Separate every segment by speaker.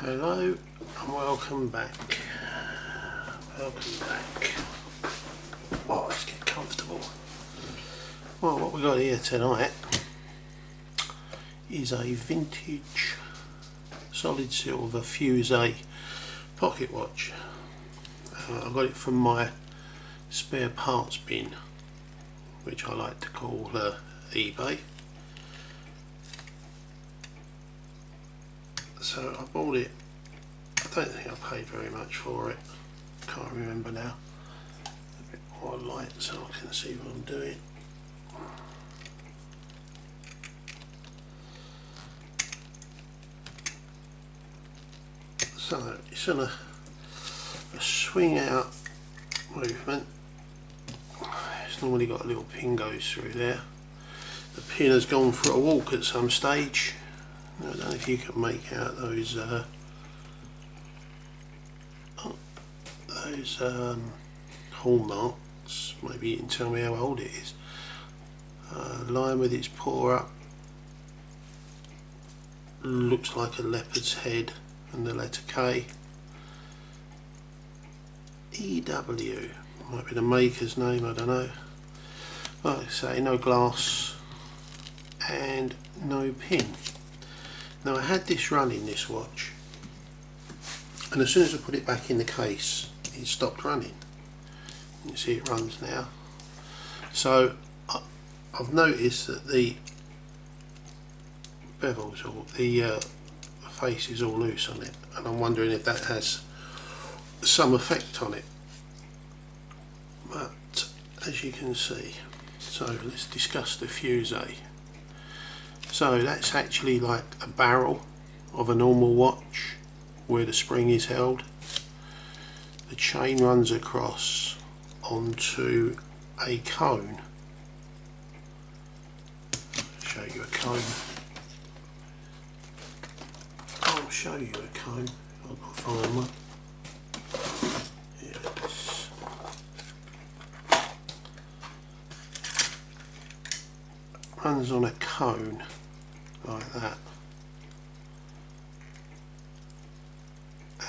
Speaker 1: Hello and welcome back. Welcome back. Oh, let's get comfortable. Well, what we got here tonight is a vintage solid silver Fusee pocket watch. I got it from my spare parts bin, which I like to call eBay. So I bought it. I don't think I paid very much for it. Can't remember now. A bit more light so I can see what I'm doing. So it's on a swing out movement. It's normally got a little pin goes through there. The pin has gone for a walk at some stage. I don't know if you can make out those hallmarks. Maybe you can tell me how old it is. Line with its paw up, looks like a leopard's head, and the letter K. EW, might be the maker's name, I don't know. Like I say, no glass and no pin. Now I had this running, this watch, and as soon as I put it back in the case it stopped running. You see it runs now. So I've noticed that the bevels or the face is all loose on it, and I'm wondering if that has some effect on it. But as you can see, so let's discuss the Fusee. So that's actually like a barrel of a normal watch where the spring is held. The chain runs across onto a cone. I'll show you a cone. I'll show you a cone. I'll find one. Yes. Runs on a cone like that,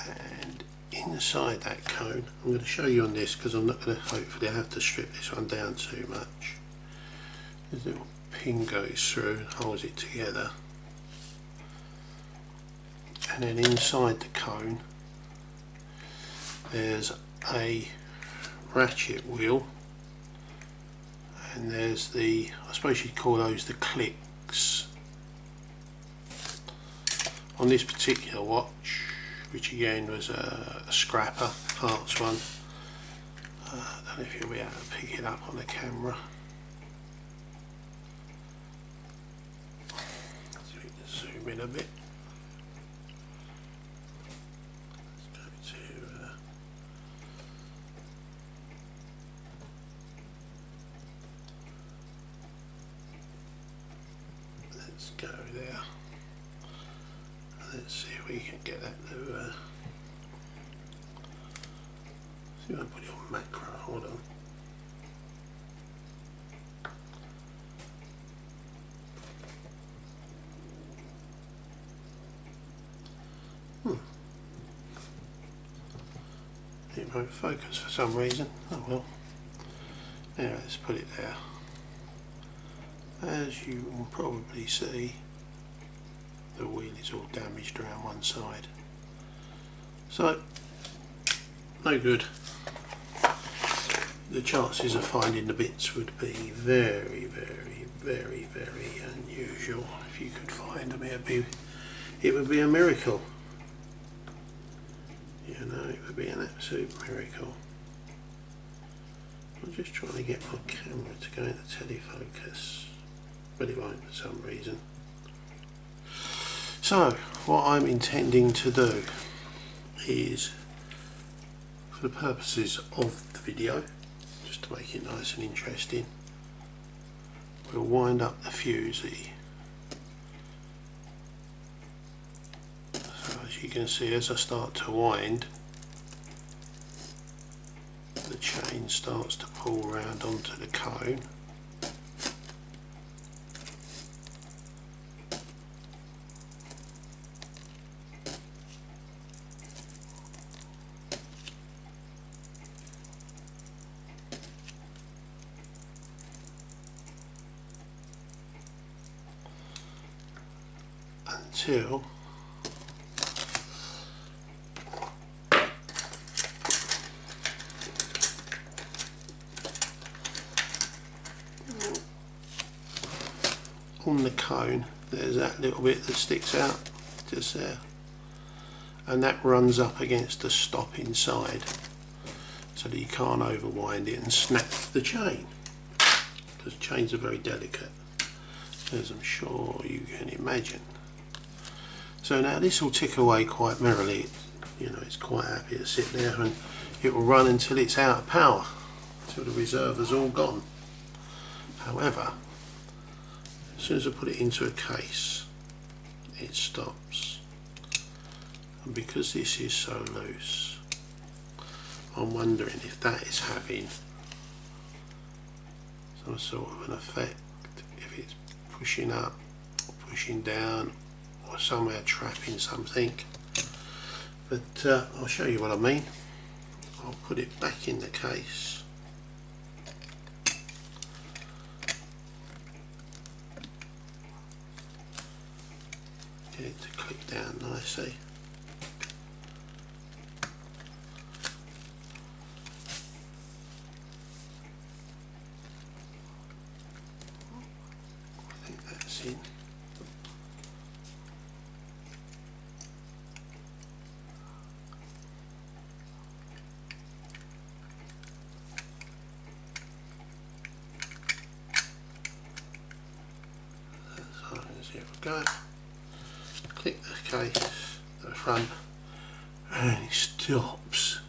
Speaker 1: and inside that cone, I'm going to show you on this because I'm not going to hopefully have to strip this one down too much. There's a little pin goes through and holds it together, and then inside the cone there's a ratchet wheel, and there's the, I suppose you'd call those the clicks. On this particular watch, which again was a scrapper parts one, I don't know if you'll be able to pick it up on the camera. So we can zoom in a bit. Let's go to let's go there. Let's see if we can get that to see if I can put it on macro. Hold on. It won't focus for some reason. Oh well. Anyway, let's put it there. As you will probably see, the wheel is all damaged around one side, so no good. The chances of finding the bits would be very, very, very, very unusual. If you could find them, it would be a miracle. You know, it would be an absolute miracle. I'm just trying to get my camera to go into telefocus, but it won't for some reason. So what I'm intending to do is, for the purposes of the video, just to make it nice and interesting, we'll wind up the Fusee. So as you can see, as I start to wind, the chain starts to pull round onto the cone. until on the cone there's that little bit that sticks out just there, and that runs up against the stop inside so that you can't overwind it and snap the chain, because chains are very delicate, as I'm sure you can imagine. So now this will tick away quite merrily, you know, it's quite happy to sit there, and it will run until it's out of power, until the reserve is all gone. However, as soon as I put it into a case, it stops, and because this is so loose, I'm wondering if that is having some sort of an effect, if it's pushing up, pushing down, or somehow trapping something. But I'll show you what I mean. I'll put it back in the case. Get it to click down nicely. I think that's in. Here we go. Click the case to the front and it stops.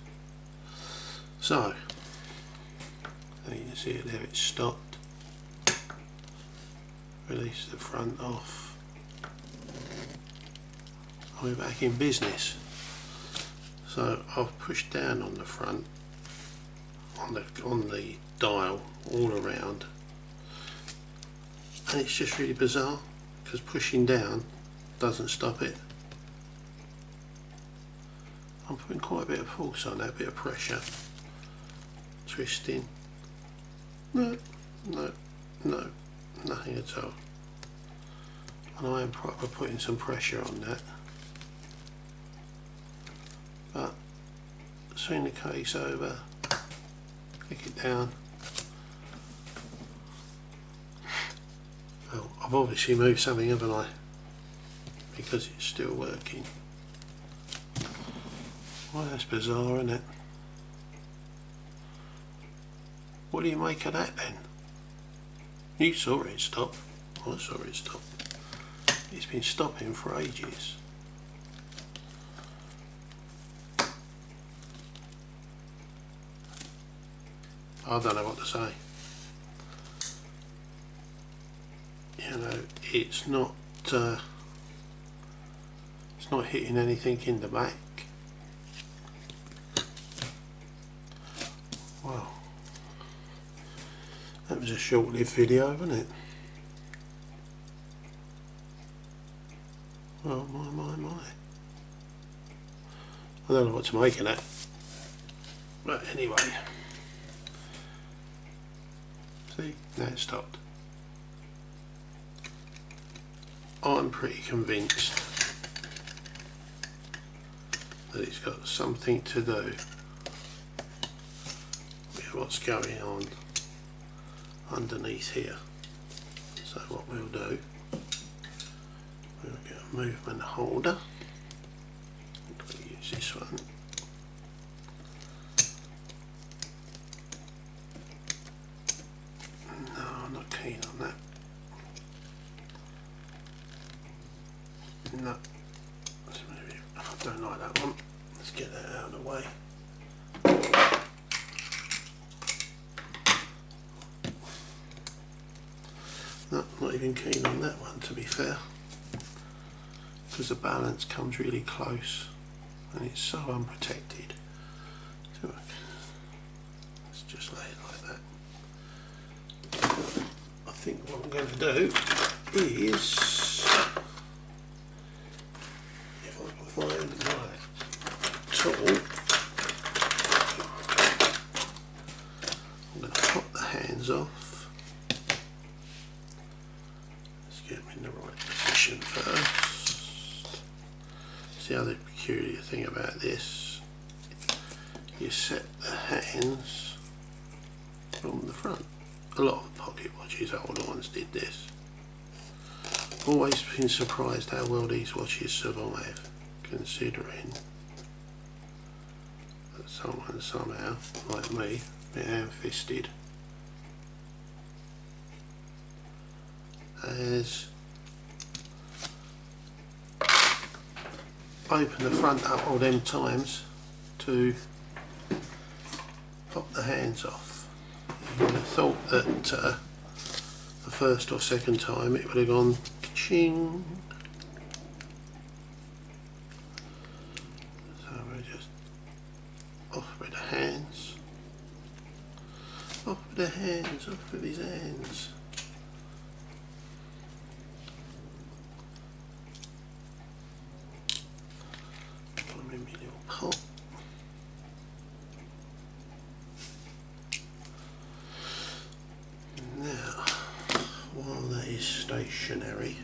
Speaker 1: So you can see it there, it's stopped. Release the front off. We're back in business. So I've pushed down on the front, on the dial all around, and it's just really bizarre because pushing down doesn't stop it. I'm putting quite a bit of force on that, a bit of pressure, twisting. No, nothing at all. And I am proper putting some pressure on that. But swing the case over, click it down. Well, I've obviously moved something, haven't I? Because it's still working. Well, that's bizarre, isn't it? What do you make of that then? You saw it stop. I saw it stop. It's been stopping for ages. I don't know what to say. You know, it's not hitting anything in the back. Wow, that was a short-lived video, wasn't it? Oh my. I don't know what to make of that. But anyway, see, now it stopped. I'm pretty convinced that it's got something to do with what's going on underneath here. So what we'll do, we'll get a movement holder. We'll use this one. No, I'm not keen on that. No, I don't like that one. Let's get that out of the way. No, not even keen on that one, to be fair, because the balance comes really close and it's so unprotected. So let's just lay it like that. I think what I'm going to do is, find my tool, I'm going to pop the hands off. Let's get them in the right position first. that's the other peculiar thing about this. You set the hands from the front. A lot of pocket watches, older ones, did this. Always been surprised how well these watches survive, considering that someone somehow, like me, ham-fisted, has opened the front up all them times to pop the hands off. You would have thought that the first or second time it would have gone ka-ching. So we're just off with the hands. Off with the hands, off with his hands. Put him in my little pot. Now, while that is stationary,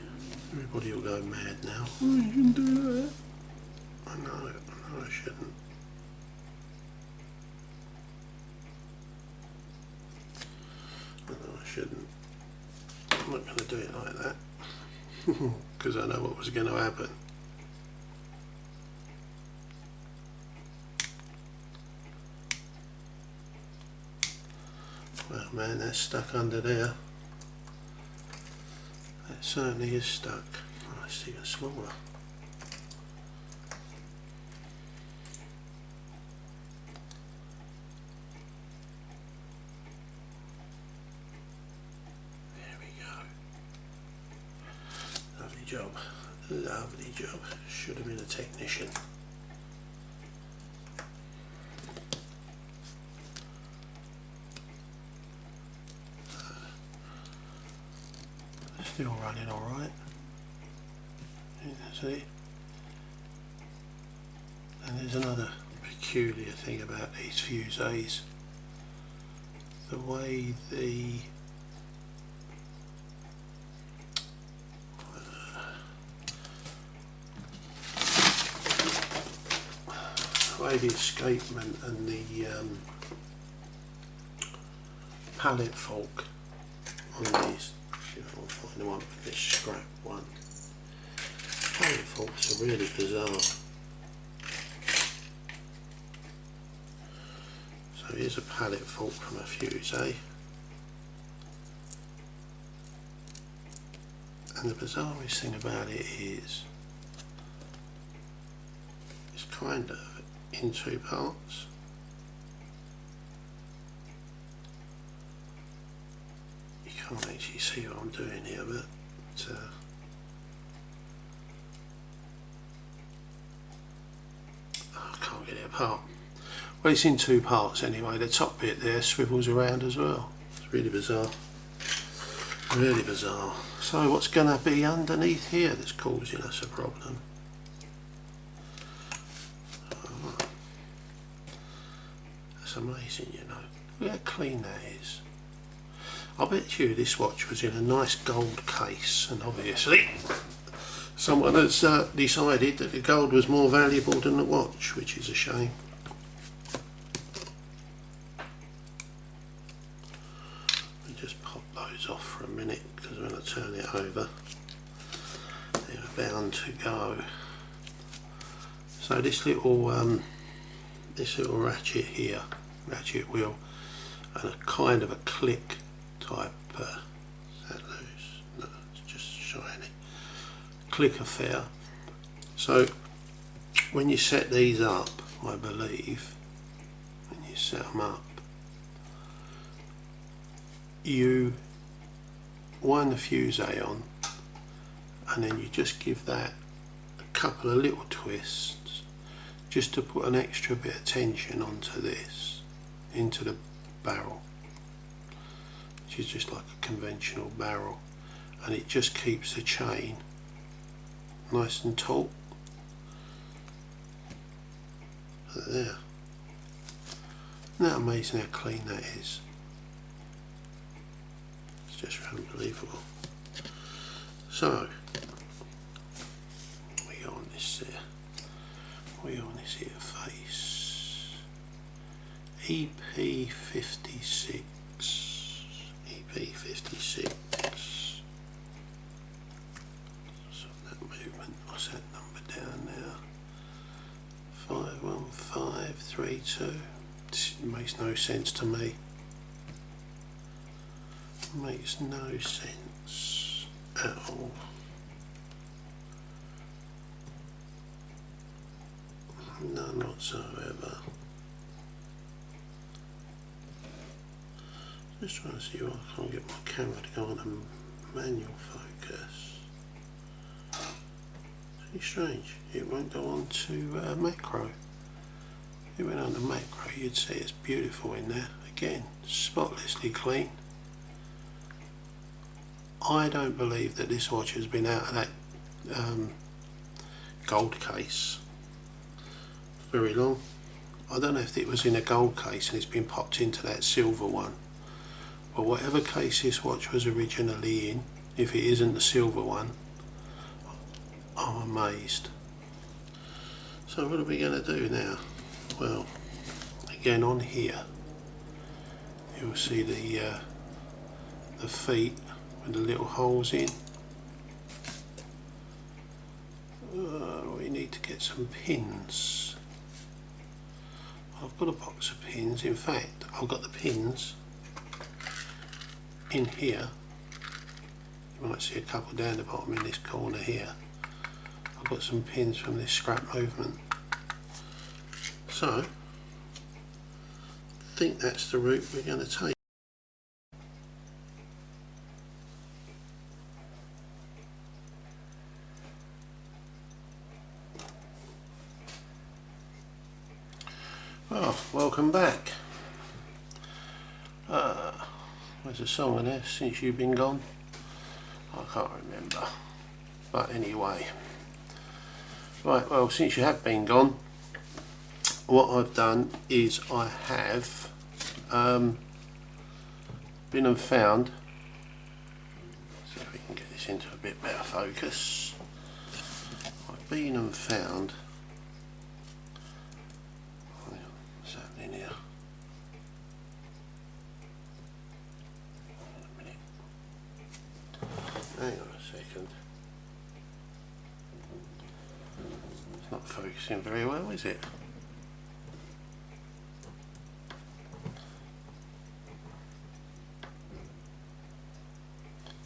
Speaker 1: everybody will go mad now. Oh, you shouldn't do that. I know I shouldn't. I know I shouldn't. I'm not going to do it like that because I know what was going to happen. Well, man, that's stuck under there. That certainly is stuck. Oh, it's even smaller. There we go. Lovely job. Lovely job. Should have been a technician. Still running alright. See? And there's another peculiar thing about these Fusees. The way the escapement and the pallet fork on these. I'll find the one with this scrap one. Pallet forks are really bizarre. So here's a pallet fork from a Fusee. And the bizarrest thing about it is it's kind of in two parts. You can't actually see what I'm doing here, but I can't get it apart. Well, it's in two parts anyway. The top bit there swivels around as well. It's really bizarre. Really bizarre. So what's going to be underneath here that's causing us a problem? Oh, that's amazing, you know. Look how clean that is. I bet you this watch was in a nice gold case, and obviously someone has decided that the gold was more valuable than the watch, which is a shame. Let me just pop those off for a minute, because when I turn it over they're bound to go. So this little ratchet here, ratchet wheel, and a kind of a click type, is that loose? No, it's just shiny. Click affair. So when you set these up, I believe, when you set them up, you wind the Fusee on, and then you just give that a couple of little twists, just to put an extra bit of tension onto this, into the barrel, which is just like a conventional barrel, and it just keeps the chain nice and taut. There. Isn't that amazing how clean that is? It's just unbelievable. So we go on this here. EP56. EP56. So that movement, what's that number down now? 51532. This makes no sense to me. Makes no sense at all. None whatsoever. Just trying to see if I can't get my camera to go on a manual focus. It's strange, it won't go on to macro. If it went on to macro, you'd see it's beautiful in there. Again, spotlessly clean. I don't believe that this watch has been out of that gold case very long. I don't know if it was in a gold case and it's been popped into that silver one, but whatever case this watch was originally in, if it isn't the silver one, I'm amazed. So what are we going to do now? Well, again on here you'll see the feet with the little holes in. We need to get some pins. I've got a box of pins. In fact, I've got the pins in here. You might see a couple down the bottom in this corner here. I've got some pins from this scrap movement. So, I think that's the route we're going to take. Well, welcome back. There's a song in there, Since You've Been Gone. I can't remember. But anyway. Right, well, since you have been gone, what I've done is I have been and found, see if we can get this into a bit better focus. I've been and found, what's happening here? Hang on a second. It's not focusing very well, is it?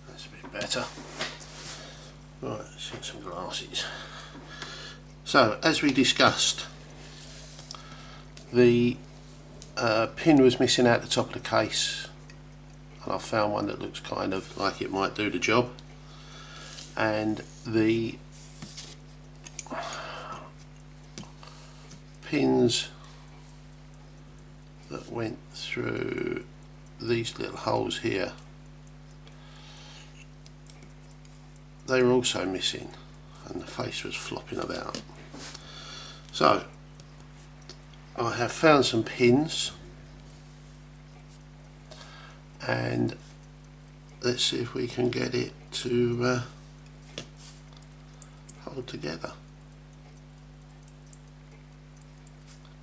Speaker 1: That's a bit better. Right, let's get some glasses. So, as we discussed, the pin was missing out the top of the case, and I found one that looks kind of like it might do the job. And the pins that went through these little holes here, they were also missing, and the face was flopping about. So I have found some pins, and let's see if we can get it to hold together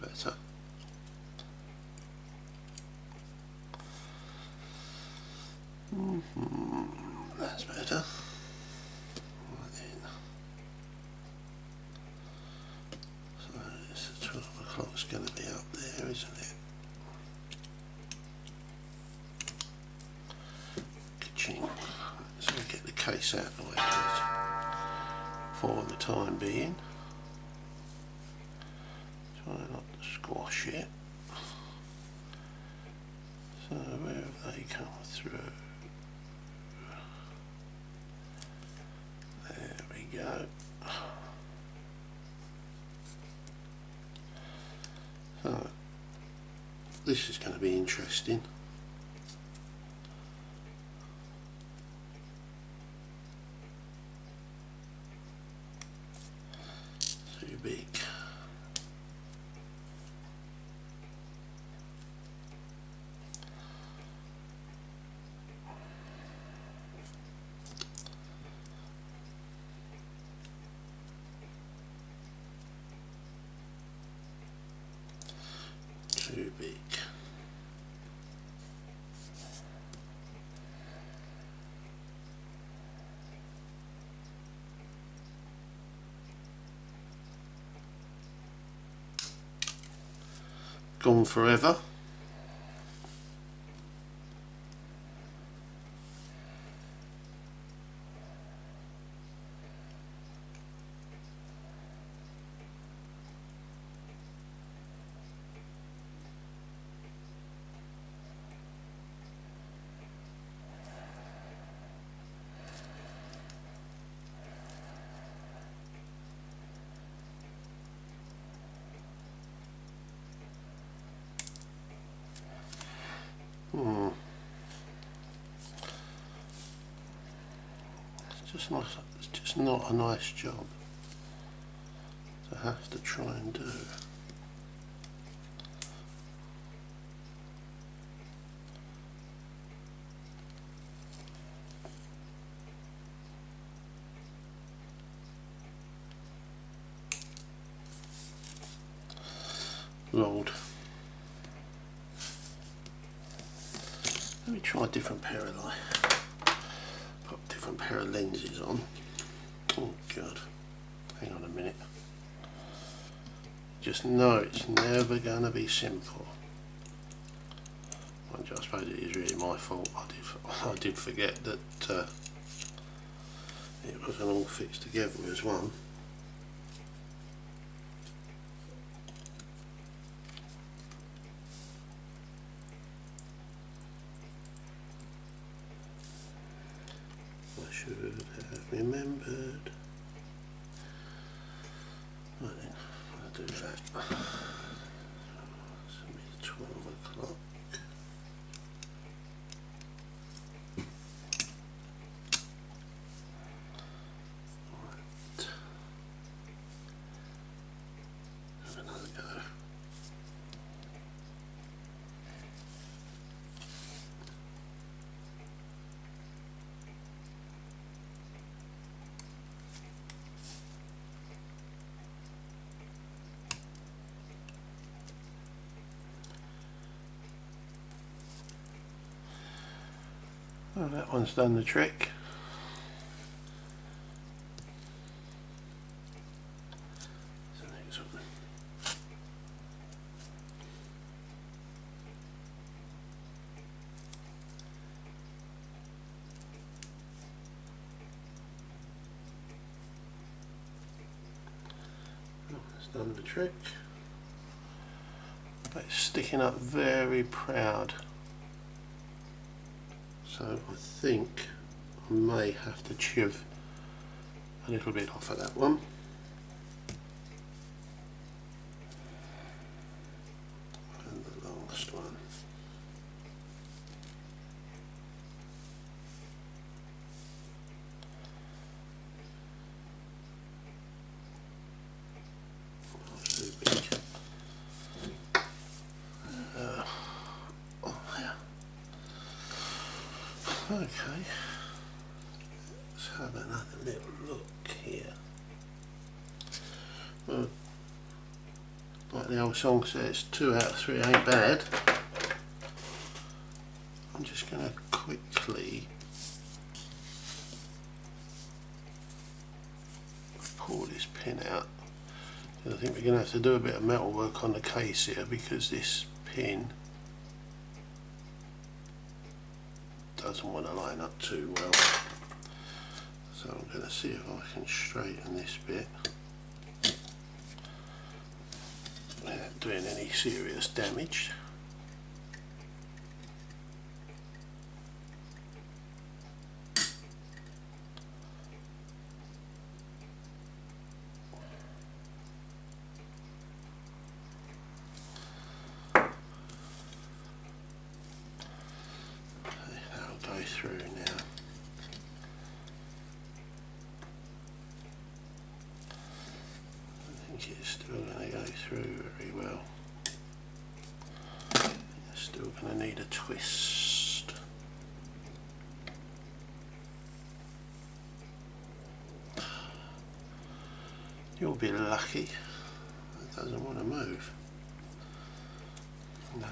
Speaker 1: better. That's better. Right then. So it's 12 o'clock's going to be up there, isn't it? Ka-ching. So we get the case out of the way for the time being. Try not to squash it. So where have they come through? There we go. So this is going to be interesting. Too big. Too big. gone forever. It's just not a nice job to have to try and do. Lord. Let me try a different pair of light. Put a different pair of lenses on. Oh god. Hang on a minute. Just know it's never going to be simple. I suppose it is really my fault. I did forget that it wasn't all fixed together as one. I should have remembered. Right then, I'll do that. It's going to be 12 o'clock. Right. Have another go. Oh, that one's done the trick. So next one. Oh, it's done the trick. But it's sticking up very proud. So I think I may have to chiv a little bit off of that one. And the last one. That's too big. Okay, let's have another little look here. Well, like the old song says, 2 out of 3 ain't bad. I'm just going to quickly pull this pin out. I think we're going to have to do a bit of metal work on the case here because this pin doesn't want to line up too well. So I'm going to see if I can straighten this bit without doing any serious damage. Through now. I think it's still going to go through very well. It's still going to need a twist. You'll be lucky. It doesn't want to move. No.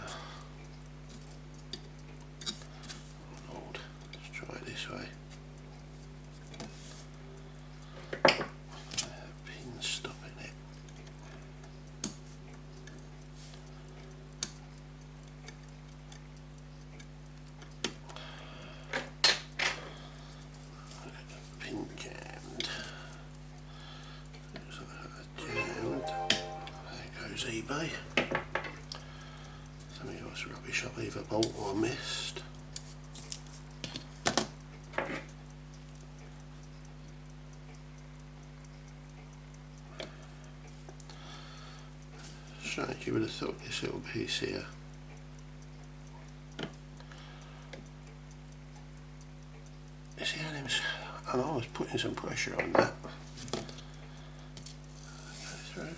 Speaker 1: This way. Pin's stopping it. eBay. Something else rubbish I've either bought or missed. Strange, you would have thought this little piece here see how them, and I was putting some pressure on that. Go through.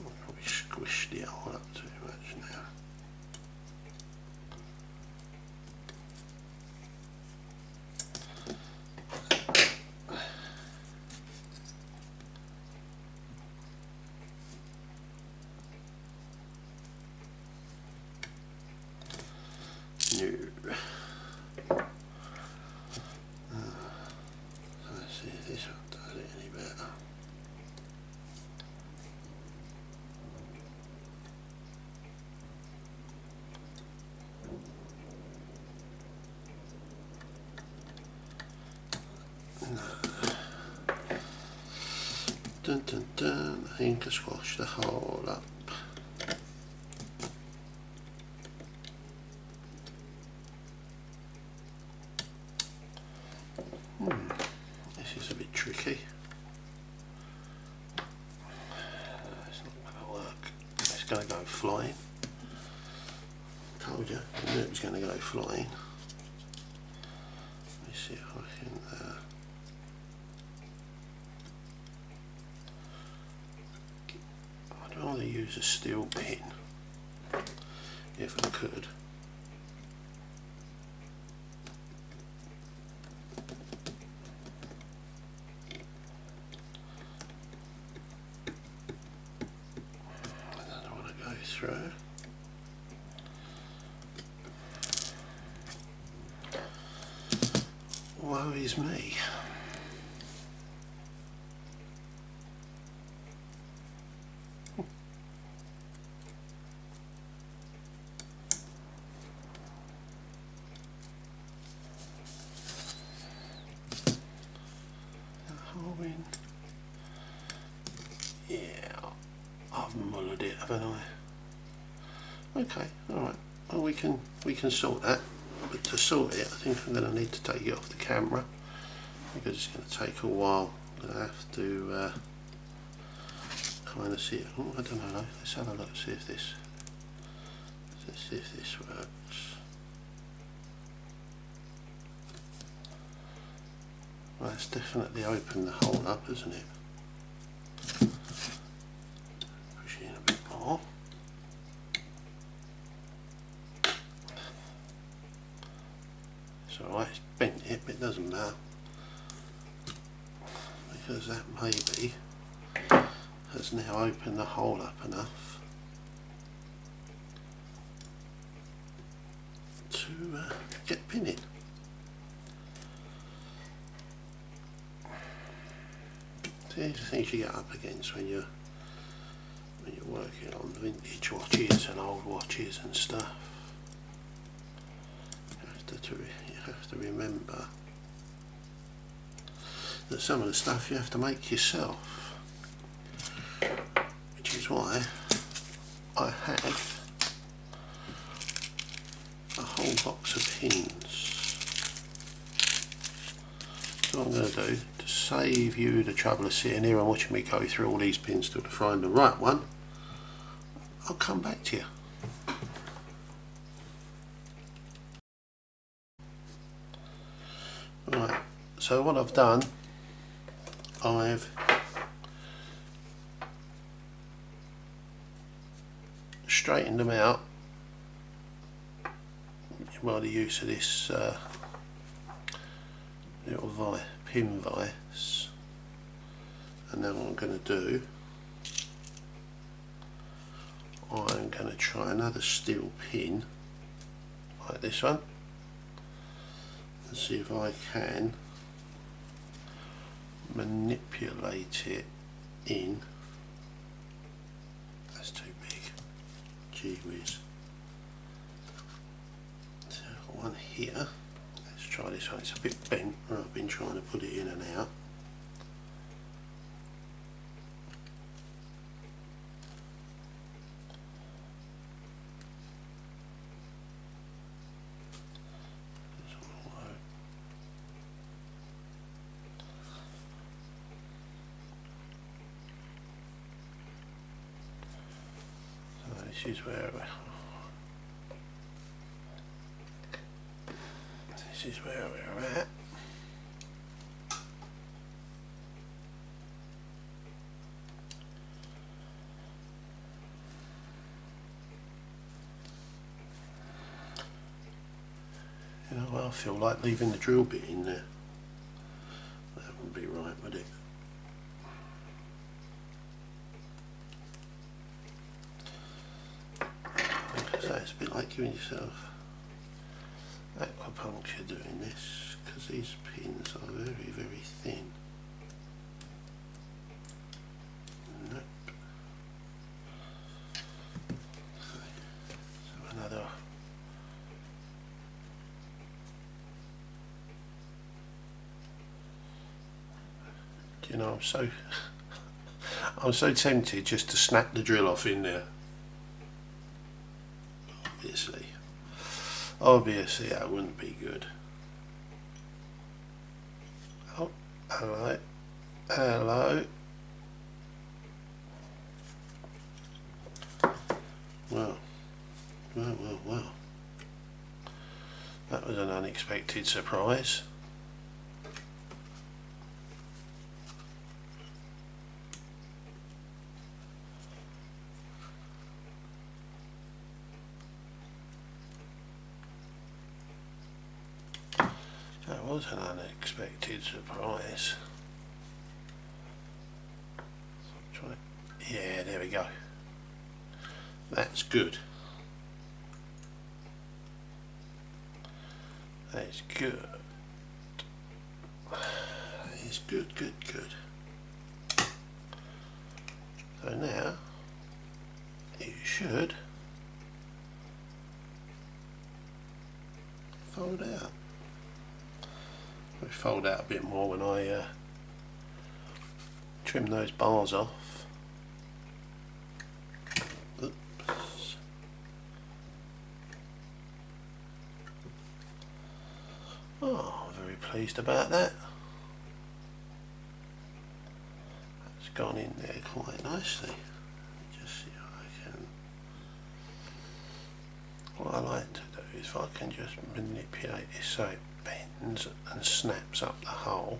Speaker 1: I've probably squished it all up too much now. Let's see if this one does it any better. No. Dun dun dun, I think I squashed the hole up. This is a bit tricky. It's not going to work. It's going to go flying. Told you, I knew it was going to go flying. Let me see if I can. I'd rather use a steel pin if I could. Through. Woe is me. Yeah, I've mullered it, haven't I? Okay, alright, well we can sort that, but to sort it I think I'm going to need to take it off the camera because it's going to take a while. I'm going to have to kind of see it. Oh, I don't know, let's have a look, see if this works. Well, it's definitely opened the hole up, isn't it? Push it in a bit more. It's alright, it's bent it, but it doesn't matter because that maybe has now opened the hole up enough to get pin in. See, these are things you get up against when you're working on vintage watches and old watches and stuff. You have to remember that some of the stuff you have to make yourself, which is why I have a whole box of pins. So what I'm going to do, to save you the trouble of sitting here and watching me go through all these pins till to find the right one, I'll come back to you. Right, so what I've done, I've straightened them out by the use of this little pin vise, and then what I'm going to do, I'm going to try another steel pin like this one and see if I can manipulate it in. That's too big, gee whiz. So I've got one here, let's try this one. It's a bit bent where I've been trying to put it in and out. this is where we're at. You know, I feel like leaving the drill bit in there. That wouldn't be right, would it? So it's a bit like giving yourself acupuncture doing this, because these pins are very, very thin. Nope. So another. You know, I'm so tempted just to snap the drill off in there. Obviously that wouldn't be good. Oh, hello, hello. Well, that was an unexpected surprise. That was an unexpected surprise. Yeah, there we go. That's good. That's good. It's good, good, good. So now you should fold out. I fold out a bit more when I trim those bars off. Oops. Oh, I'm very pleased about that. That's gone in there quite nicely. Just see if I can. What I like to do is if I can just manipulate this so it bends and snaps up the hole,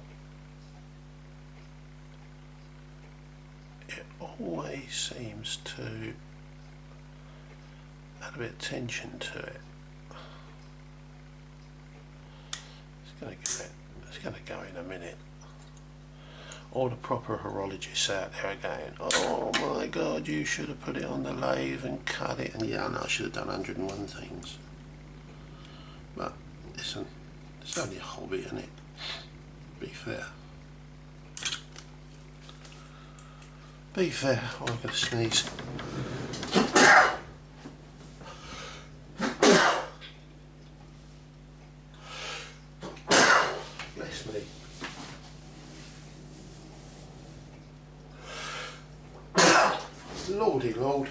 Speaker 1: it always seems to add a bit of tension to it. It's going to go in a minute. All the proper horologists out there are going, oh my god, you should have put it on the lathe and cut it, and yeah, I know I should have done 101 things, but listen, it's only a hobby, isn't it? Be fair. Be fair. Oh, I'm going to sneeze. Bless me. Lordy Lord.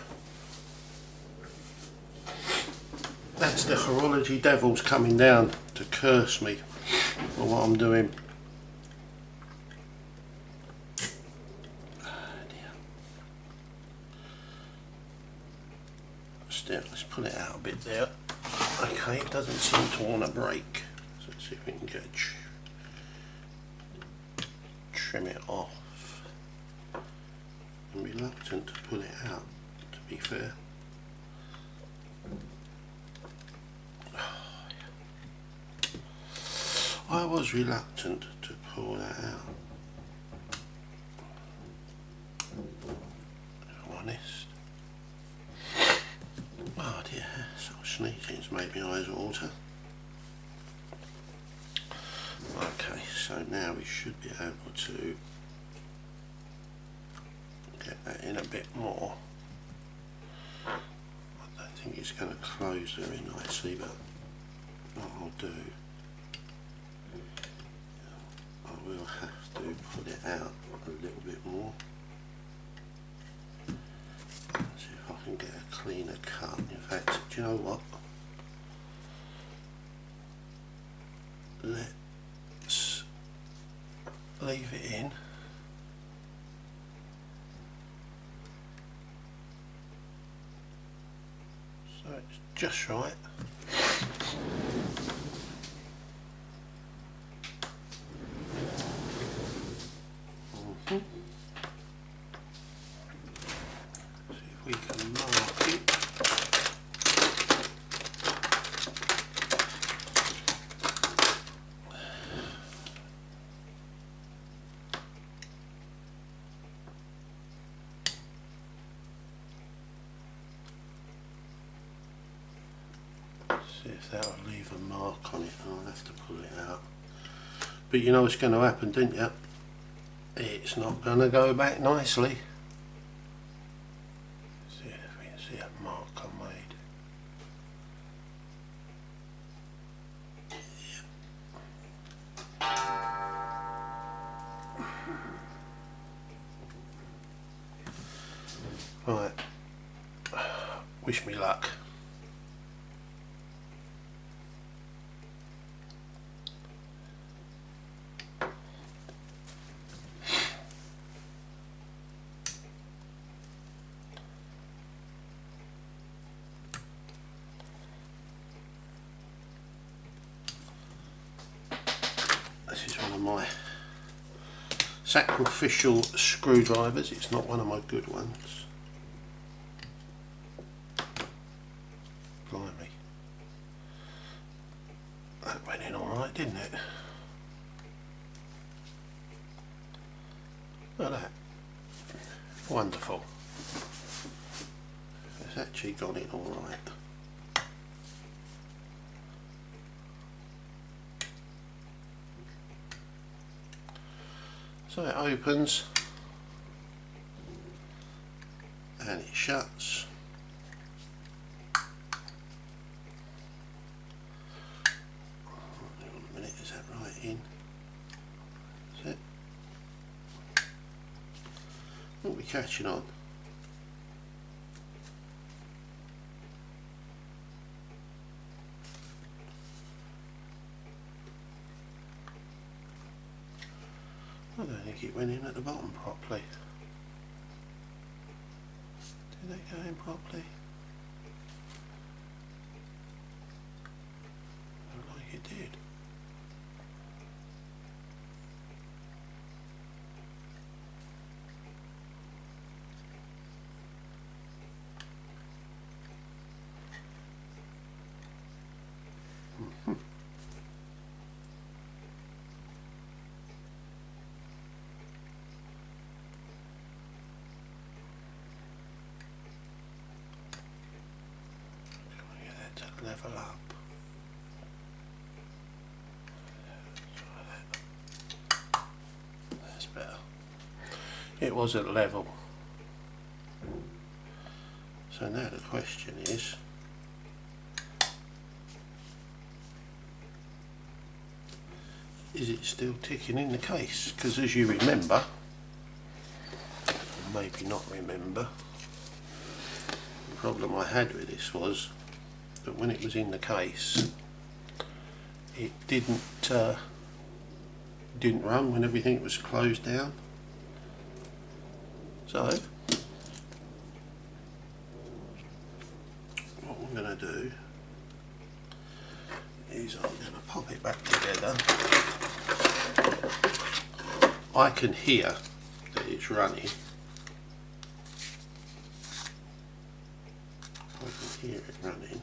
Speaker 1: That's the horology devils coming down to curse me for what I'm doing. Still, let's pull it out a bit there. Okay, it doesn't seem to want to break. So let's see if we can get trim it off. I'm reluctant to pull it out, to be fair. I was reluctant to pull that out, if I'm honest. Oh dear, sort of sneezing's made my eyes water. Okay, so now we should be able to get that in a bit more. I don't think it's going to close very nicely, but what I'll do, I will have to pull it out a little bit more. See if I can get a cleaner cut. In fact, do you know what? Let's leave it in. So it's just right. See if we can mark it. See if that will leave a mark on it. I'll have to pull it out. But you know what's going to happen, don't you? It's not going to go back nicely. See if we can see that mark I made. Right. Wish me luck. This is one of my sacrificial screwdrivers. It's not one of my good ones. Blimey. That went in alright, didn't it? Look at that. Wonderful. It's actually gone in alright. So it opens and it shuts. Hang on a minute, is that right in? Is it? What are we catching on? I don't think it went in at the bottom properly. Did that go in properly? Looked like it did. Level up. That's better. It was at level. So now the question is, it still ticking in the case? Because as you remember, or maybe not remember, the problem I had with this was that when it was in the case, it didn't run when everything was closed down. So what I'm going to do is I'm going to pop it back together. I can hear that it's running. I can hear it running.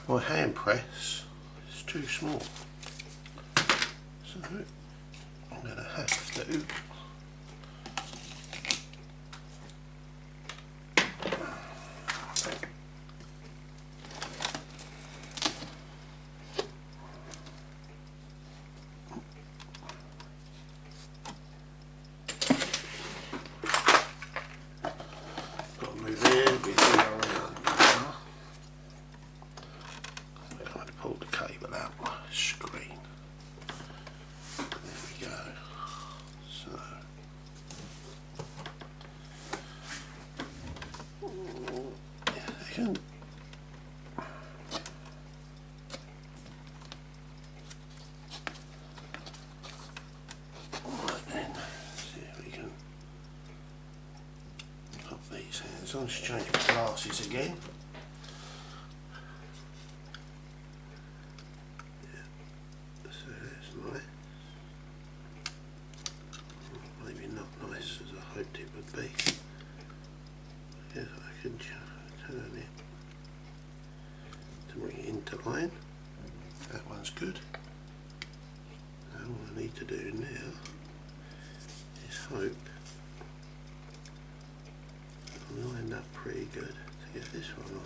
Speaker 1: My hand press is too small, so I'm going to have to move everything around. Pull the cable out my screen. There we go. So second. So I should change my glasses again. So that's nice. Maybe not nice as I hoped it would be. Yes, I can turn it to bring it into line. That one's good. Now what I need to do now is hope I'll line up pretty good to get this one on.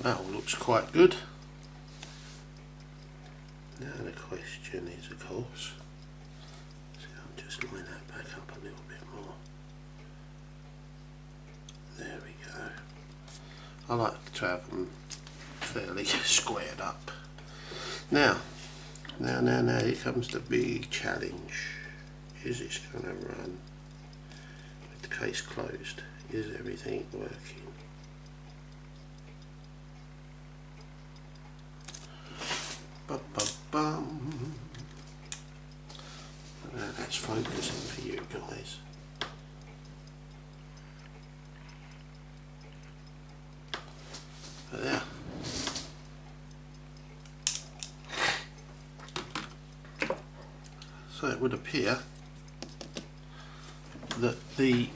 Speaker 1: That all looks quite good. Now the question is, of course, so I'll just line that back up a little bit more. There we go. I like to have them fairly squared up. Now, here comes the big challenge. Is this going to run with the case closed? Is everything working? Bum. Now that's focusing for you guys. There. So it would appear that the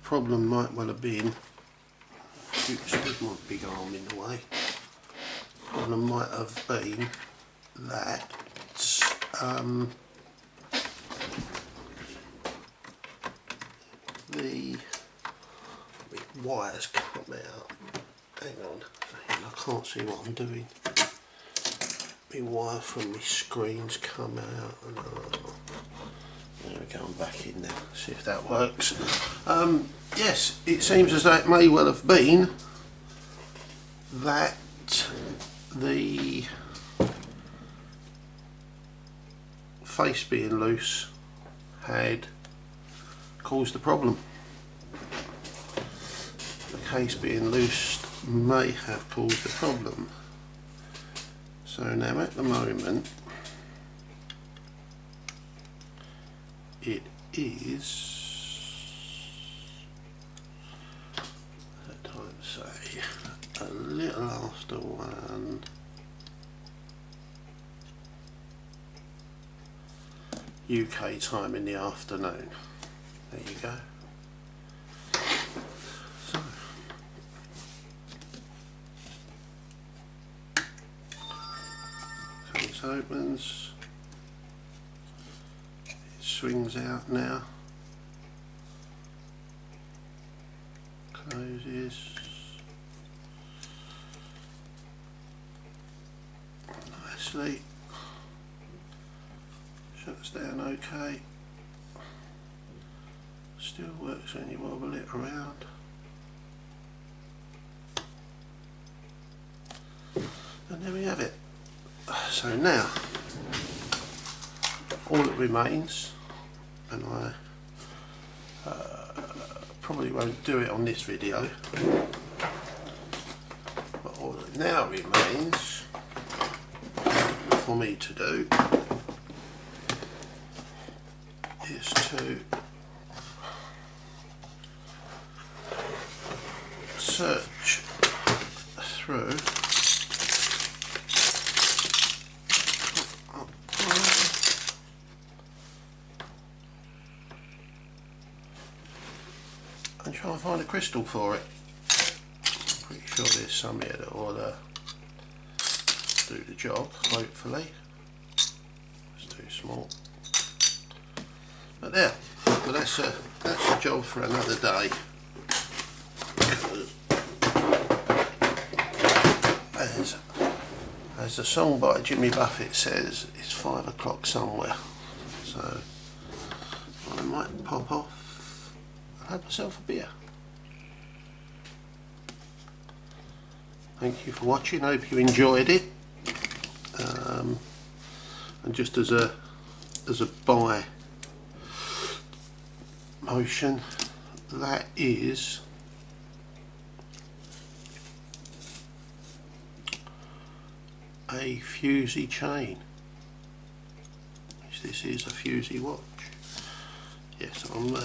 Speaker 1: problem might well have been, oops, with my big arm in the way, the problem might have been that the wires come out. Hang on, I can't see what I'm doing. My wire from my screen's come out. And, there we go, I'm back in now. See if that works. Yes, it seems as though it may well have been that the face being loose had caused the problem. The case being loose may have caused the problem. So now at the moment it is, at times say, a little after 1 UK time in the afternoon. There you go. So, case opens, it swings out now, closes, nicely, shuts down okay, still works when you wobble it around. And there we have it. So now, all that remains, and I probably won't do it on this video, but all that now remains for me to do is to search through and try and find a crystal for it. I'm pretty sure there's some here that ought to do the job, hopefully. It's too small. But there, but that's a job for another day. As the song by Jimmy Buffett says, it's 5 o'clock somewhere. So I might pop off and have myself a beer. Thank you for watching, hope you enjoyed it. And just as a by motion, that is a Fusee chain. This is a Fusee watch. Yes, I'm